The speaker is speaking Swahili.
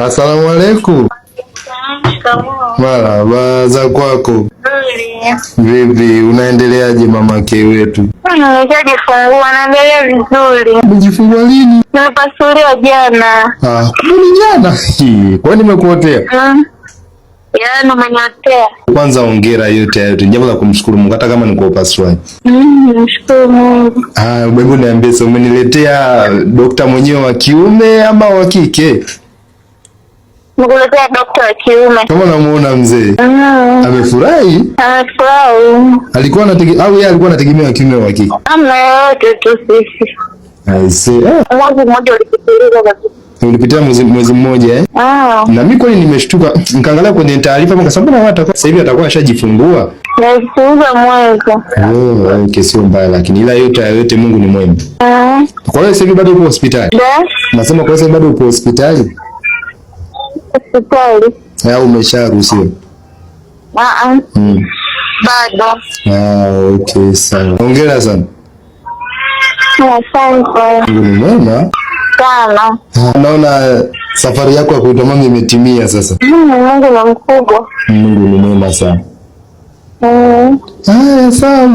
Asalamu alaykum. Marhaba, za kwako? Vipi, unaendeleaje mamake wetu? Nimeshajifungua, naendelea vizuri. Umejifungua lini? Nimepasuliwa jana. Kumbe jana? Kwani nimekuotea? Yaani umeniotea. Kwanza hongera yote. Jambo la kumshukuru Mungu hata kama ni kwa upasuaji. Mshukuru Mungu. Hebu niambie, sasa umeniletea dokta mwenyewe wa kiume ama wa kike? Nikuletea dokta wa kiume. Kama unamuona mzee. Amefurahi? Amefurahi. Alikuwa anategemea wa kiume wa kike? Amna yote tu sisi. I see. Mwezi mmoja ulipitiliza kabisa. Ulipitia mwezi mmoja eh? Na mimi kwani nimeshtuka, nikaangalia kwenye taarifa kama sababu na watu sasa hivi atakuwa ashajifungua. Nasiuza mwezi. Okay, sio mbaya lakini ila yote Mungu ni mwema. Kwa hiyo sasa hivi bado uko hospitali? Nasema kwa sasa bado uko hospitali? Hospitali. Au umesharuhusiwa? Bado. Okay, sawa. Hongera sana. Asante. Mungu ni mwema. Sana. Naona safari yako ya kuitwa mama imetimia sasa. Mungu ni mkubwa. Mungu ni mwema sana. Sawa.